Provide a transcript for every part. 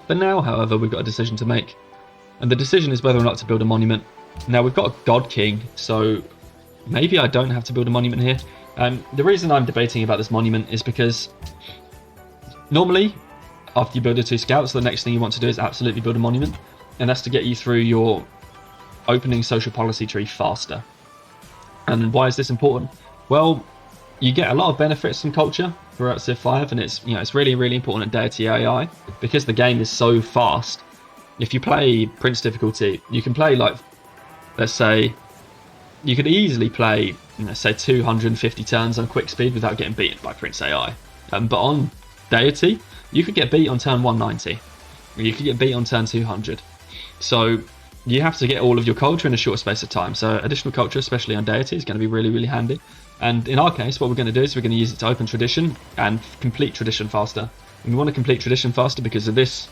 For now, however, we've got a decision to make. And the decision is whether or not to build a monument. Now, we've got a God King, so maybe I don't have to build a monument here. The reason I'm debating about this monument is because normally, after you build your 2 scouts, the next thing you want to do is absolutely build a monument. And that's to get you through your opening social policy tree faster. And why is this important? Well, you get a lot of benefits from culture throughout Civ 5, and it's really, really important at Deity AI because the game is so fast. If you play Prince difficulty, you can play, like, let's say, you could easily play, say 250 turns on quick speed without getting beaten by Prince AI. But on Deity, you could get beat on turn 190, or you could get beat on turn 200. So you have to get all of your culture in a short space of time. So additional culture, especially on Deity, is going to be really, really handy. And in our case, what we're going to do is we're going to use it to open tradition and complete tradition faster. And we want to complete tradition faster because of this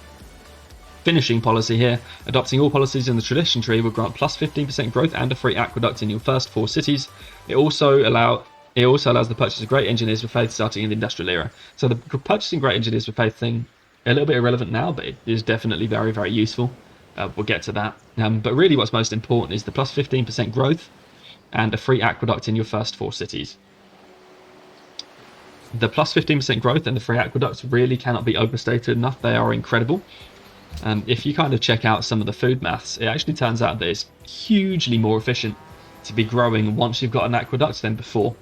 finishing policy here. Adopting all policies in the tradition tree will grant plus 15% growth and a free aqueduct in your first 4 cities. It also allows the purchase of great engineers with faith starting in the industrial era. So the purchasing great engineers with faith thing, a little bit irrelevant now, but it is definitely very, very useful. We'll get to that. But really what's most important is the plus 15% growth and a free aqueduct in your first 4 cities. The plus 15% growth and the free aqueducts really cannot be overstated enough. They are incredible. If you kind of check out some of the food maths, it actually turns out that it's hugely more efficient to be growing once you've got an aqueduct than before.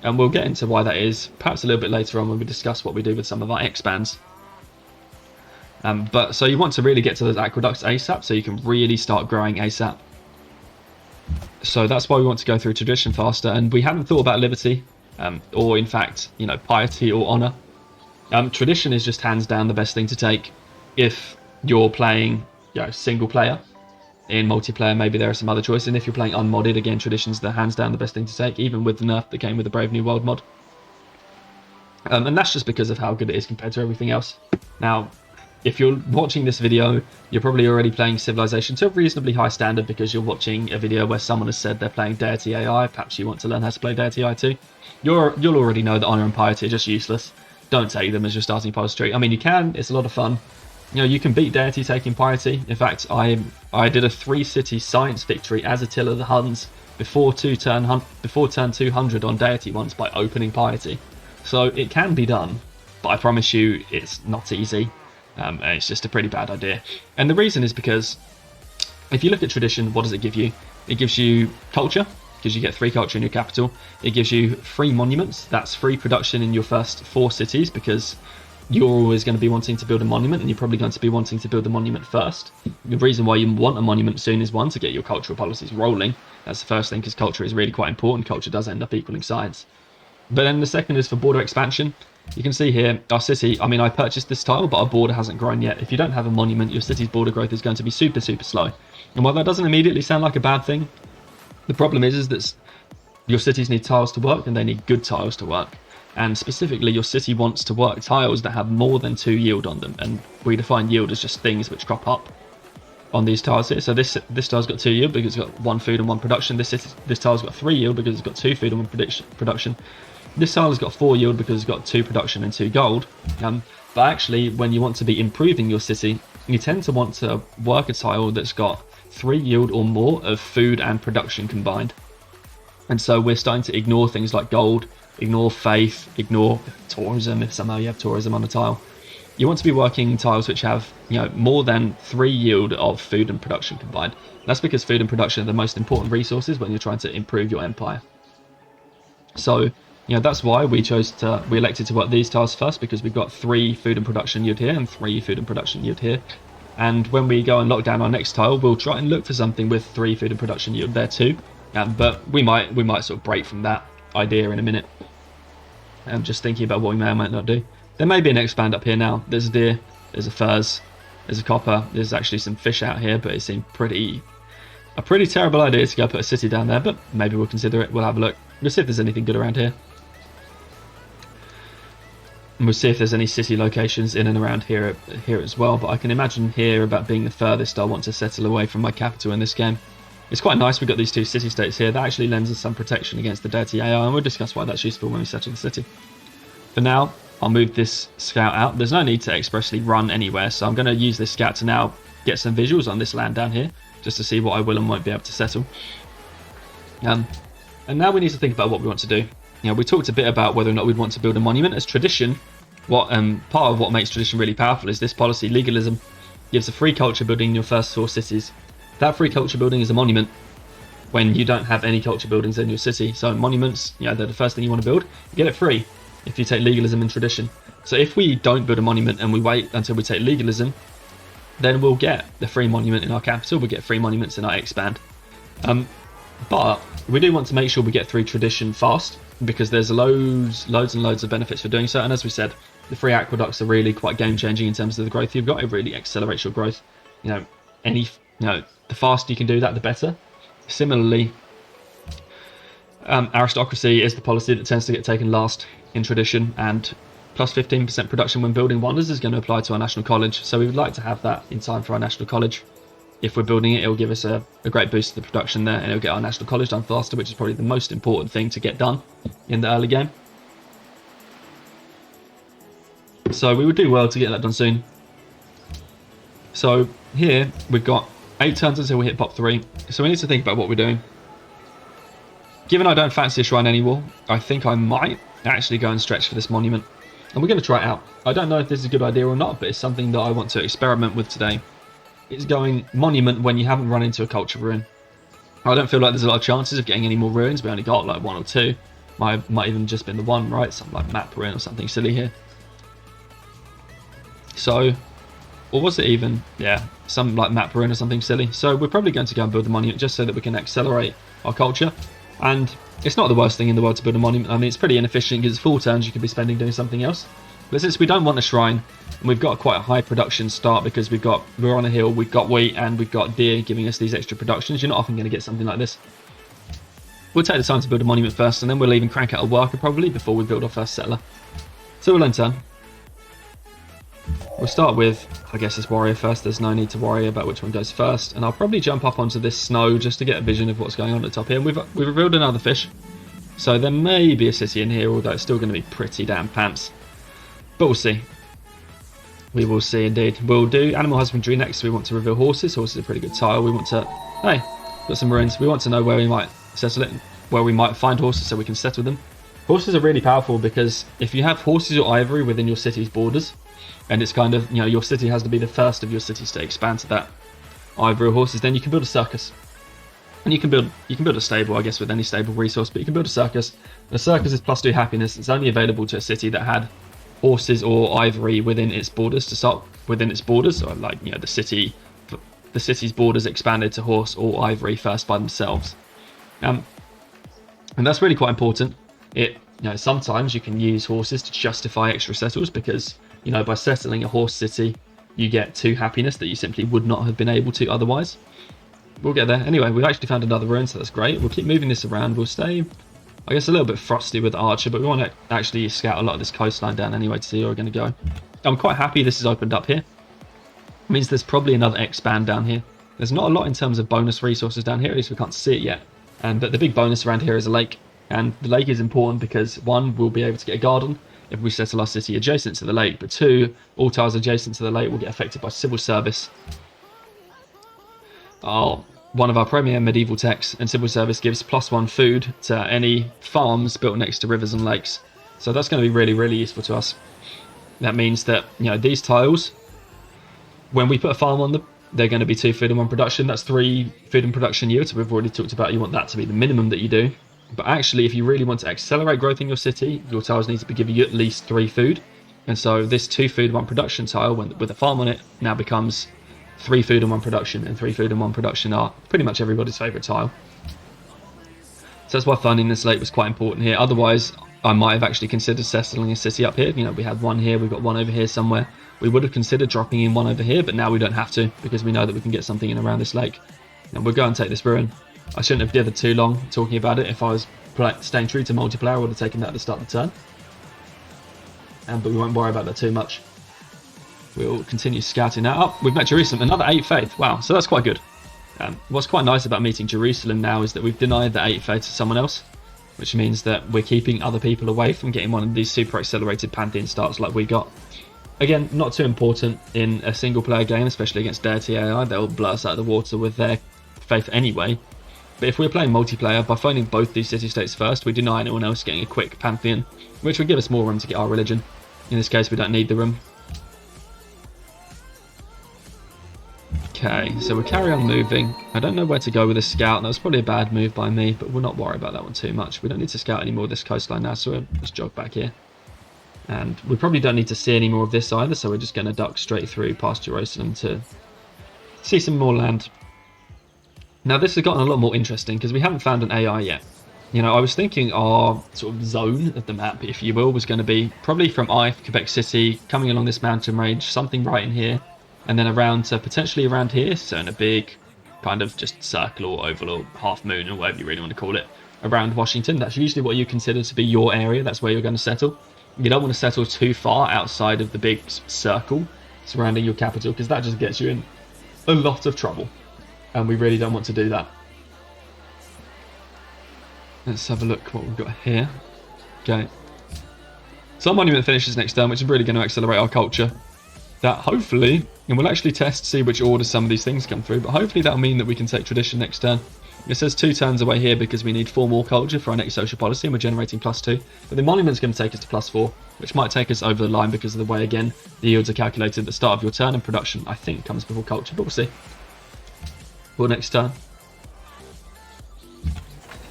And we'll get into why that is perhaps a little bit later on when we discuss what we do with some of our expands. But so you want to really get to those aqueducts ASAP so you can really start growing ASAP. So that's why we want to go through tradition faster, and we haven't thought about liberty, or in fact, piety or honor. Tradition is just hands down the best thing to take if you're playing, single player. In multiplayer, maybe there are some other choices, and if you're playing unmodded, again, tradition's the hands down the best thing to take, even with the nerf that came with the Brave New World mod. And that's just because of how good it is compared to everything else. Now, if you're watching this video, you're probably already playing Civilization to a reasonably high standard because you're watching a video where someone has said they're playing Deity AI. Perhaps you want to learn how to play Deity AI too. You'll already know that honor and piety are just useless. Don't take them as your starting policy tree. I mean, you can. It's a lot of fun. You can beat Deity taking piety. In fact, I did a 3-city science victory as Attila the Huns before turn 200 on Deity once by opening piety. So it can be done, but I promise you it's not easy. And it's just a pretty bad idea. And the reason is because if you look at tradition, what does it give you? It gives you culture, because you get 3 culture in your capital. It gives you free monuments. That's free production in your first 4 cities, because you're always going to be wanting to build a monument, and you're probably going to be wanting to build the monument first. The reason why you want a monument soon is, 1, to get your cultural policies rolling. That's the first thing, because culture is really quite important. Culture does end up equaling science. But then the second is for border expansion. You can see here, our city, I purchased this tile, but our border hasn't grown yet. If you don't have a monument, your city's border growth is going to be super, super slow. And while that doesn't immediately sound like a bad thing, the problem is that your cities need tiles to work, and they need good tiles to work. And specifically, your city wants to work tiles that have more than 2 yield on them. And we define yield as just things which crop up on these tiles here. So this tile's got 2 yield because it's got 1 food and 1 production. This tile's got 3 yield because it's got 2 food and 1 production. This tile has got 4 yield because it's got 2 production and 2 gold. But actually, when you want to be improving your city, you tend to want to work a tile that's got 3 yield or more of food and production combined. And so we're starting to ignore things like gold, ignore faith, ignore tourism if somehow you have tourism on a tile. You want to be working tiles which have more than 3 yield of food and production combined. That's because food and production are the most important resources when you're trying to improve your empire. So that's why we elected to work these tiles first, because we've got 3 food and production yield here and 3 food and production yield here. And when we go and lock down our next tile, we'll try and look for something with 3 food and production yield there too. But we might sort of break from that idea in a minute. I'm just thinking about what we may or might not do. There may be an expand up here now. There's a deer, there's a furs, there's a copper, there's actually some fish out here, but it seemed a pretty terrible idea to go put a city down there, but maybe we'll consider it. We'll have a look. We'll see if there's anything good around here. And we'll see if there's any city locations in and around here as well, but I can imagine here about being the furthest I want to settle away from my capital in this game. It's quite nice we've got these 2 city-states here. That actually lends us some protection against the Deity AI, and we'll discuss why that's useful when we settle the city. For now, I'll move this scout out. There's no need to expressly run anywhere, so I'm going to use this scout to now get some visuals on this land down here, just to see what I will and won't be able to settle. And now we need to think about what we want to do. We talked a bit about whether or not we'd want to build a monument. As tradition, part of what makes tradition really powerful is this policy. Legalism gives a free culture building in your first 4 cities. That free culture building is a monument when you don't have any culture buildings in your city. So monuments, they're the first thing you want to build. You get it free if you take legalism and tradition. So if we don't build a monument and we wait until we take legalism, then we'll get the free monument in our capital, we'll get free monuments in our expand. But we do want to make sure we get through tradition fast, because there's loads and loads of benefits for doing so. And as we said, the free aqueducts are really quite game changing in terms of the growth you've got. It really accelerates your growth. The faster you can do that, the better. Similarly, aristocracy is the policy that tends to get taken last in tradition, and plus 15% production when building wonders is going to apply to our national college. So we would like to have that in time for our national college. If we're building it, it'll give us a great boost to the production there, and it'll get our national college done faster, which is probably the most important thing to get done in the early game. So we would do well to get that done soon. So here we've got 8 turns until we hit pop 3. So we need to think about what we're doing. Given I don't fancy a shrine anymore, I think I might actually go and stretch for this monument. And we're going to try it out. I don't know if this is a good idea or not, but it's something that I want to experiment with today. It's going monument when you haven't run into a culture ruin. I don't feel like there's a lot of chances of getting any more ruins. We only got like 1 or 2. Might even just been the 1, right? Something like map ruin or something silly here. So, or was it even? Yeah, some like map ruin or something silly. So we're probably going to go and build the monument just so that we can accelerate our culture. And it's not the worst thing in the world to build a monument. I mean, it's pretty inefficient because it's 4 turns you could be spending doing something else. But since we don't want a shrine, and we've got quite a high production start because we're on a hill, we've got wheat and we've got deer giving us these extra productions, you're not often going to get something like this. We'll take the time to build a monument first, and then we'll even crank out a worker probably before we build our first settler. So we'll end turn. We'll start with, I guess, this warrior first. There's no need to worry about which one goes first. And I'll probably jump up onto this snow just to get a vision of what's going on at the top here. And we've revealed another fish. So there may be a city in here, although it's still going to be pretty damn pants. But we'll see. We will see indeed. We'll do animal husbandry next. We want to reveal horses. Horses are a pretty good tile. We want to... Hey, got some ruins. We want to know where we might settle it, where we might find horses so we can settle them. Horses are really powerful because if you have horses or ivory within your city's borders, and it's kind of, your city has to be the first of your cities to expand to that ivory or horses, then you can build a circus. And you can build a stable, I guess, with any stable resource, but you can build a circus. A circus is +2 happiness. It's only available to a city that had horses or ivory within its borders to start within its borders, or like, the city's borders expanded to horse or ivory first by themselves. And that's really quite important. Sometimes you can use horses to justify extra settles because, by settling a horse city, you get 2 happiness that you simply would not have been able to otherwise. We'll get there. Anyway, we've actually found another ruin, so that's great. We'll keep moving this around. We'll stay, I guess, a little bit frosty with Archer, but we want to actually scout a lot of this coastline down anyway to see where we're going to go. I'm quite happy this is opened up here. It means there's probably another expand down here. There's not a lot in terms of bonus resources down here, at least we can't see it yet. But the big bonus around here is a lake. And the lake is important because, 1, we'll be able to get a garden if we settle our city adjacent to the lake, but 2, all tiles adjacent to the lake will get affected by civil service. One of our premier medieval techs, and civil service gives +1 food to any farms built next to rivers and lakes. So that's going to be really, really useful to us. That means that, these tiles, when we put a farm on them, they're going to be 2 food and 1 production. That's 3 food and production yields. So we've already talked about you want that to be the minimum that you do. But actually, if you really want to accelerate growth in your city, your tiles need to be giving you at least 3 food. And so this 2 food, 1 production tile, with a farm on it, now becomes 3 food and 1 production. And 3 food and 1 production are pretty much everybody's favourite tile. So that's why finding this lake was quite important here. Otherwise, I might have actually considered settling a city up here. We had 1 here, we've got 1 over here somewhere. We would have considered dropping in 1 over here, but now we don't have to because we know that we can get something in around this lake. And we'll go and take this ruin. I shouldn't have dithered too long talking about it. If I was staying true to multiplayer, I would have taken that at the start of the turn. But we won't worry about that too much. We'll continue scouting that up. We've met Jerusalem, another 8 faith. Wow, so that's quite good. What's quite nice about meeting Jerusalem now is that we've denied the 8 faith to someone else. which means that we're keeping other people away from getting one of these super accelerated Pantheon starts like we got. Again, not too important in a single player game, especially against Deity AI. They'll blow us out of the water with their faith anyway. But if we're playing multiplayer, by finding both these city-states first, we deny anyone else getting a quick Pantheon, which would give us more room to get our religion. In this case, we don't need the room. Okay, so we'll carry on moving. I don't know where to go with this scout. That was probably a bad move by me, but we'll not worry about that one too much. We don't need to scout any more of this coastline now, so we'll just jog back here. And we probably don't need to see any more of this either, so we're just going to duck straight through past Jerusalem to see some more land. Now this has gotten a lot more interesting because we haven't found an AI yet. You know, I was thinking our sort of zone of the map, if you will, was going to be probably from Quebec City, coming along this mountain range, something right in here, and then around to potentially around here, so in a big kind of just circle or oval or half moon or whatever you really want to call it, around Washington. That's usually what you consider to be your area. That's where you're going to settle. You don't want to settle too far outside of the big circle surrounding your capital, because that just gets you in a lot of trouble. And we really don't want to do that. Let's have a look what we've got here. Okay. So our monument finishes next turn, which is really going to accelerate our culture. That hopefully, and we'll actually test to see which order some of these things come through, but hopefully that'll mean that we can take tradition next turn. It says 2 turns away here because we need 4 more culture for our next social policy, and we're generating +2. But the monument's going to take us to +4, which might take us over the line because of the way, again, the yields are calculated at the start of your turn, and production, I think, comes before culture, but we'll see. For next turn.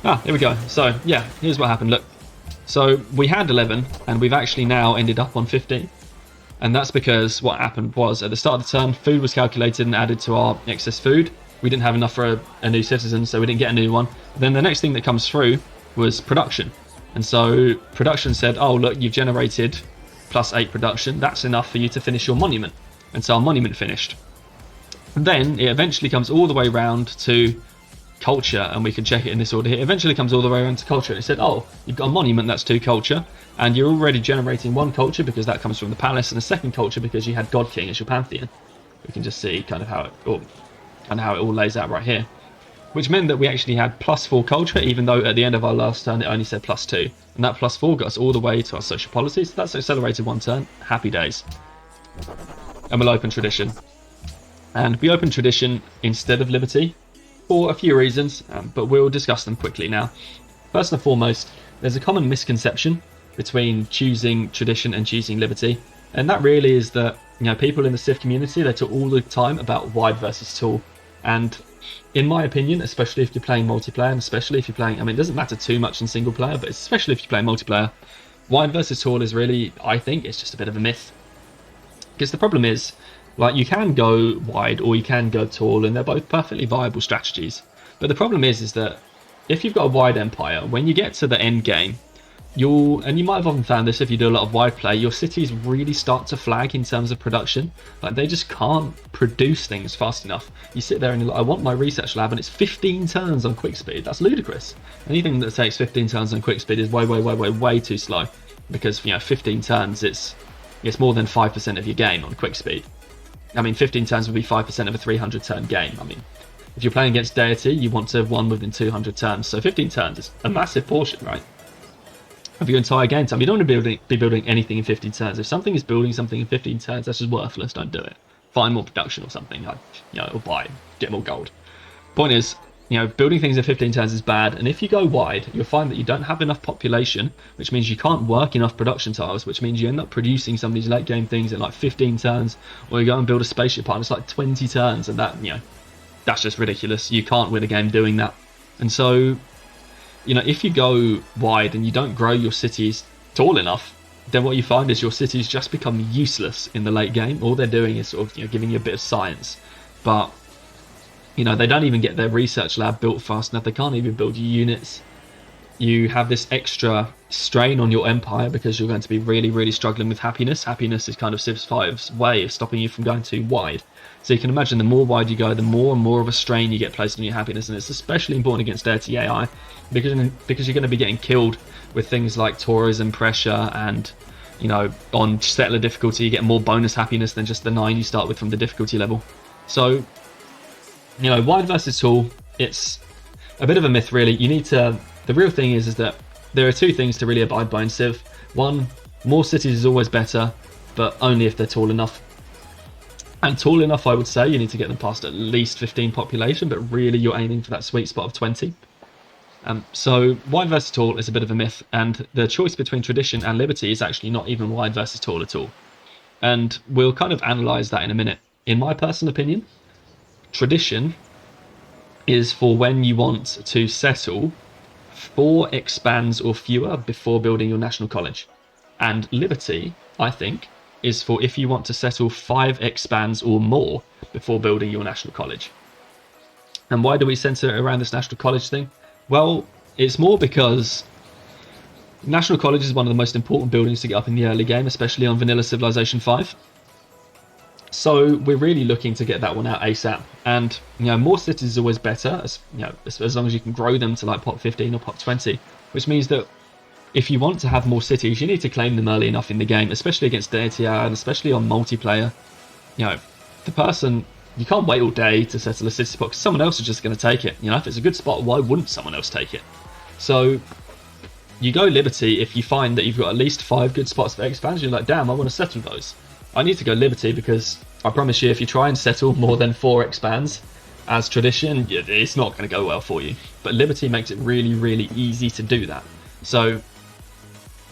Here we go. So, yeah, here's what happened. Look. So, we had 11, and we've actually now ended up on 15. And that's because what happened was, at the start of the turn, food was calculated and added to our excess food. We didn't have enough for a new citizen, so we didn't get a new one. Then the next thing that comes through was production. And so, production said, oh, look, you've generated +8 production. That's enough for you to finish your monument. And so our monument finished. Then it eventually comes all the way around to culture, and we can check it in this order here. It eventually comes all the way around to culture, and it said, oh, you've got a monument, that's 2 culture, and you're already generating 1 culture because that comes from the palace, and a 2nd culture because you had God King as your pantheon. We can just see kind of how it all lays out right here, which meant that we actually had +4 culture, even though at the end of our last turn it only said +2, and that +4 got us all the way to our social policy. So that's accelerated 1 turn. Happy days. And we'll open tradition. And we open tradition instead of liberty for a few reasons, but we'll discuss them quickly now. First and foremost, there's a common misconception between choosing tradition and choosing liberty, and that really is that, you know, people in the Civ community, they talk all the time about wide versus tall, and in my opinion, especially if you're playing multiplayer, and especially if you're playing, I mean, it doesn't matter too much in single player, but especially if you're playing multiplayer, wide versus tall is really, I think, it's just a bit of a myth. Because the problem is, like, you can go wide or you can go tall, and they're both perfectly viable strategies. But the problem is that if you've got a wide empire, when you get to the end game, and you might have often found this if you do a lot of wide play, your cities really start to flag in terms of production. Like, they just can't produce things fast enough. You sit there and you're like, I want my research lab, and it's 15 turns on quick speed. That's ludicrous. Anything that takes 15 turns on quick speed is way too slow, because, you know, 15 turns, it's more than 5% of your game on quick speed. I mean, 15 turns would be 5% of a 300 turn game. I mean, if you're playing against Deity, you want to have won within 200 turns. So 15 turns is a massive portion, right, of your entire game time. You don't want to be building anything in 15 turns. If something is building something in 15 turns, that's just worthless. Don't do it. Find more production or something, like, you know, or buy, get more gold. Point is, you know, building things in 15 turns is bad, and if you go wide, you'll find that you don't have enough population, which means you can't work enough production tiles, which means you end up producing some of these late game things in like 15 turns, or you go and build a spaceship part and it's like 20 turns, and that, you know, that's just ridiculous. You can't win a game doing that. And so, you know, if you go wide and you don't grow your cities tall enough, then what you find is your cities just become useless in the late game. All they're doing is sort of, you know, giving you a bit of science, but, you know, they don't even get their research lab built fast enough. They can't even build units. You have this extra strain on your empire because you're going to be really struggling with happiness. Happiness is kind of Civ 5's way of stopping you from going too wide. So you can imagine the more wide you go, the more and more of a strain you get placed on your happiness. And it's especially important against Deity AI because you're going to be getting killed with things like tourism pressure, and, you know, on settler difficulty you get more bonus happiness than just the 9 you start with from the difficulty level. So, you know, wide versus tall, it's a bit of a myth, really. You need to, the real thing is that there are two things to really abide by in Civ. One, more cities is always better, but only if they're tall enough. And tall enough, I would say, you need to get them past at least 15 population, but really you're aiming for that sweet spot of 20. So wide versus tall is a bit of a myth, and the choice between tradition and liberty is actually not even wide versus tall at all. And we'll kind of analyse that in a minute. In my personal opinion, tradition is for when you want to settle 4 expands or fewer before building your national college. And liberty, I think, is for if you want to settle 5 expands or more before building your national college. And why do we centre around this national college thing? Well, it's more because national college is one of the most important buildings to get up in the early game, especially on vanilla Civilization 5. So we're really looking to get that one out ASAP, and more cities is always better, as long as you can grow them to like pop 15 or pop 20, which means that if you want to have more cities, you need to claim them early enough in the game, especially against Deity and especially on multiplayer. The person, you can't wait all day to settle a city spot because someone else is just going to take it. If it's a good spot, why wouldn't someone else take it? So you go liberty if you find that you've got at least 5 good spots for expansion. You're like, damn, I want to settle those. I need to go liberty because I promise you, if you try and settle more than 4 expands as tradition, it's not going to go well for you. But liberty makes it really, really easy to do that. So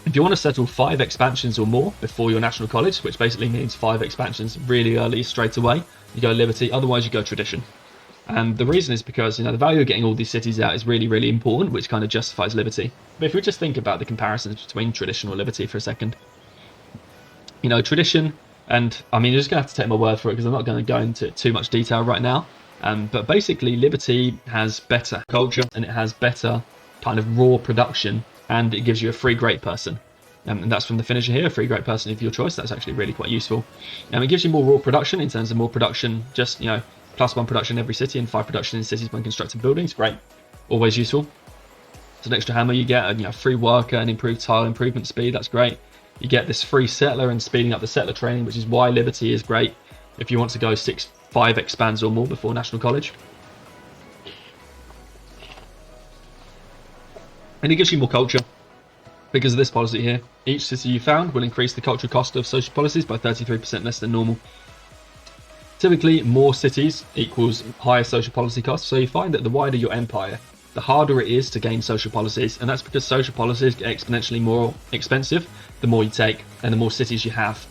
if you want to settle 5 expansions or more before your national college, which basically means 5 expansions really early straight away, you go liberty. Otherwise, you go tradition. And the reason is because the value of getting all these cities out is really, really important, which kind of justifies liberty. But if we just think about the comparisons between tradition or liberty for a second, tradition. And I mean, you're just going to have to take my word for it because I'm not going to go into too much detail right now. But basically, liberty has better culture and it has better kind of raw production, and it gives you a free great person. And that's from the finisher here, a free great person of your choice. That's actually really quite useful. It gives you more raw production in terms of more production, just, +1 production in every city and 5 production in cities when constructing buildings. Great. Always useful. It's an extra hammer you get, and free worker and improved tile improvement speed. That's great. You get this free settler and speeding up the settler training, which is why liberty is great if you want to go 5 expands or more before national college. And it gives you more culture because of this policy here. Each city you found will increase the cultural cost of social policies by 33% less than normal. Typically, more cities equals higher social policy costs, so you find that the wider your empire, the harder it is to gain social policies, and that's because social policies get exponentially more expensive the more you take and the more cities you have.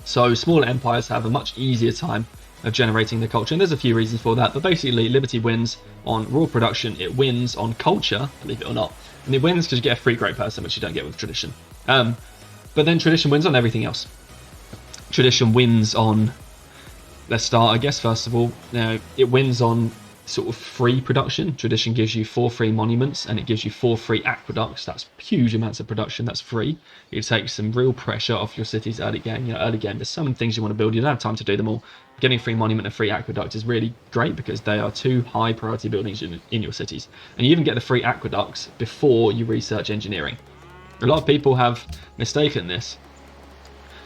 So smaller empires have a much easier time of generating the culture, and there's a few reasons for that, but basically liberty wins on raw production, it wins on culture, believe it or not, and it wins because you get a free great person, which you don't get with tradition. But then tradition wins on everything else. Tradition wins on, let's start, I guess, first of all, it wins on sort of free production. Tradition gives you 4 free monuments and it gives you 4 free aqueducts. That's huge amounts of production. That's free. It takes some real pressure off your city's early game. Early game, there's so many things you want to build. You don't have time to do them all. Getting a free monument and free aqueduct is really great because they are 2 high priority buildings in your cities. And you even get the free aqueducts before you research engineering. A lot of people have mistaken this.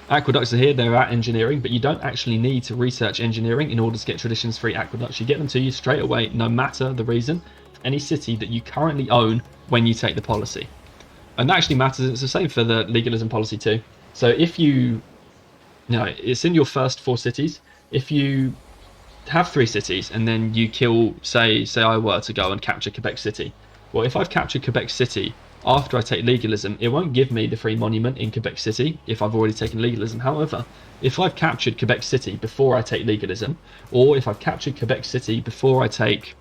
Aqueducts are here, they're at engineering, but you don't actually need to research engineering in order to get tradition's free aqueducts. You get them to you straight away, no matter the reason, any city that you currently own when you take the policy. And that actually matters. It's the same for the legalism policy too. So if it's in your first 4 cities. If you have 3 cities and then you kill, say I were to go and capture Quebec City. Well, if I've captured Quebec City after I take legalism, it won't give me the free monument in Quebec City if I've already taken legalism. However, if I've captured Quebec City before I take legalism, or if I've captured Quebec City before I take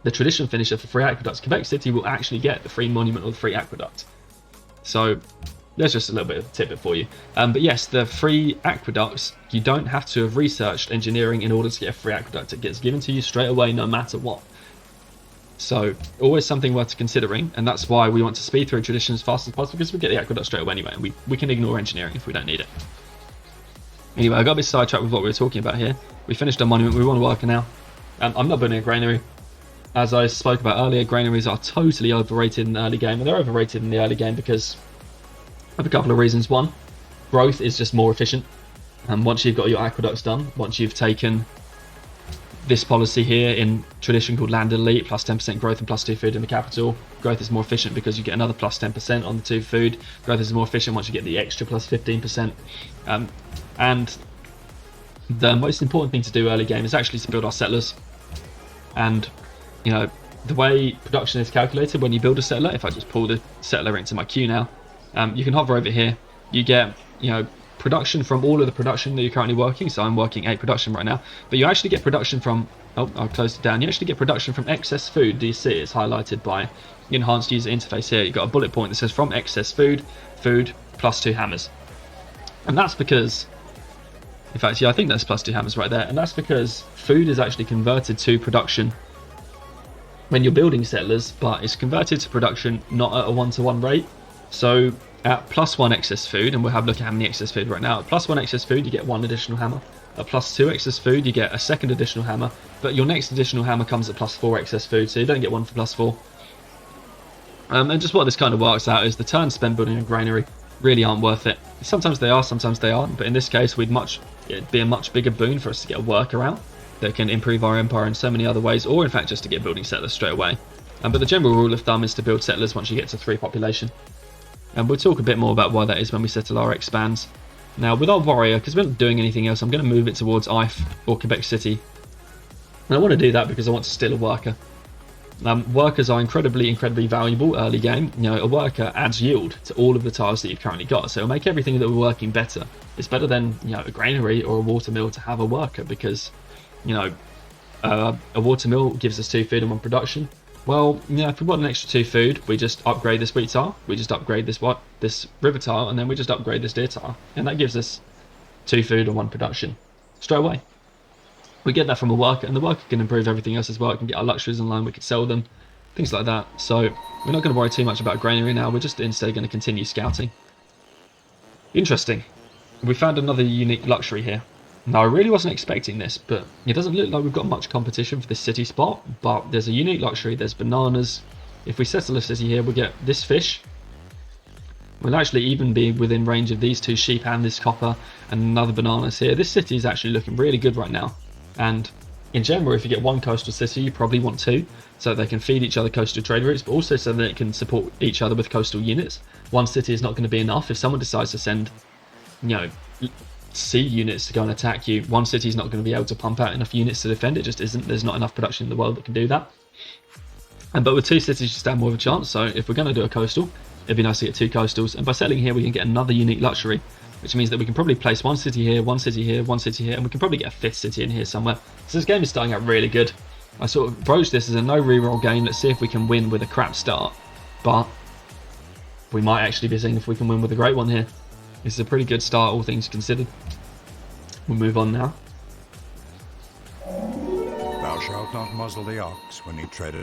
the tradition finisher for free aqueducts, Quebec City will actually get the free monument or the free aqueduct. So there's just a little bit of a tidbit for you. But yes, the free aqueducts, you don't have to have researched engineering in order to get a free aqueduct. It gets given to you straight away no matter what. So always something worth considering, and that's why we want to speed through tradition as fast as possible, because we get the aqueduct straight away anyway, and we can ignore engineering if we don't need it. Anyway, I got a bit sidetracked with what we were talking about here. We finished our monument, we want to work now. I'm not building a granary. As I spoke about earlier, granaries are totally overrated in the early game, and they're overrated in the early game because of a couple of reasons. One, growth is just more efficient, and once you've got your aqueducts done, once you've taken this policy here in tradition called Land Elite, plus 10% growth and plus 2 food in the capital, growth is more efficient because you get another plus 10% on the 2 food. Growth is more efficient once you get the extra plus 15%. And the most important thing to do early game is actually to build our settlers. And, you know, the way production is calculated when you build a settler, if I just pull the settler into my queue now, you can hover over here. You get, you know, production from all of the production that you're currently working. So I'm working 8 production right now, but you actually get production from, oh, I'll close it down. You actually get production from excess food. Do you see it's highlighted by enhanced user interface here? You've got a bullet point that says from excess food plus 2 hammers. And that's because, in fact, yeah, I think that's plus 2 hammers right there. And that's because food is actually converted to production when you're building settlers, but it's converted to production not at a 1-to-1 rate. So at plus 1 excess food, and we'll have a look at how many excess food right now. At plus 1 excess food, you get 1 additional hammer. At plus 2 excess food, you get a second additional hammer. But your next additional hammer comes at plus 4 excess food, so you don't get 1 for plus 4. And just what this kind of works out is the turns spent building a granary really aren't worth it. Sometimes they are, sometimes they aren't. But in this case, it'd be a much bigger boon for us to get a worker out that can improve our empire in so many other ways, or in fact just to get building settlers straight away. But the general rule of thumb is to build settlers once you get to 3 population. And we'll talk a bit more about why that is when we settle our expands. Now with our warrior, because we're not doing anything else, I'm going to move it towards Ife or Quebec City. And I want to do that because I want to steal a worker. Workers are incredibly valuable early game. You know, a worker adds yield to all of the tiles that you've currently got, so it'll make everything that we're working better. It's better than, you know, a granary or a watermill to have a worker, because, you know, a watermill gives us 2 food and 1 production. Well, you know, if we want an extra 2 food, we just upgrade this wheat tile, we just upgrade this river tile, and then we just upgrade this deer tile, and that gives us 2 food and 1 production straight away. We get that from a worker, and the worker can improve everything else as well. It can get our luxuries online, we can sell them, things like that. So we're not going to worry too much about granary now, we're just instead going to continue scouting. Interesting. We found another unique luxury here. Now I really wasn't expecting this, but it doesn't look like we've got much competition for this city spot, but there's a unique luxury, there's bananas. If we settle a city here, we'll get this fish. We'll actually even be within range of these 2 sheep and this copper and another bananas here. This city is actually looking really good right now. And in general, if you get 1 coastal city, you probably want 2, so they can feed each other coastal trade routes, but also so that it can support each other with coastal units. 1 city is not going to be enough. If someone decides to send, you know, sea units to go and attack you, 1 city is not going to be able to pump out enough units to defend. It just isn't. There's not enough production in the world that can do that. But with 2 cities, you stand more of a chance. So if we're going to do a coastal, it'd be nice to get 2 coastals. And by settling here, we can get another unique luxury, which means that we can probably place 1 city here, 1 city here, 1 city here, and we can probably get a 5th city in here somewhere. So this game is starting out really good. I sort of approached this as a no reroll game. Let's see if we can win with a crap start. But we might actually be seeing if we can win with a great one here. This is a pretty good start, all things considered. We'll move on now. Thou shalt not muzzle the ox when he treadeth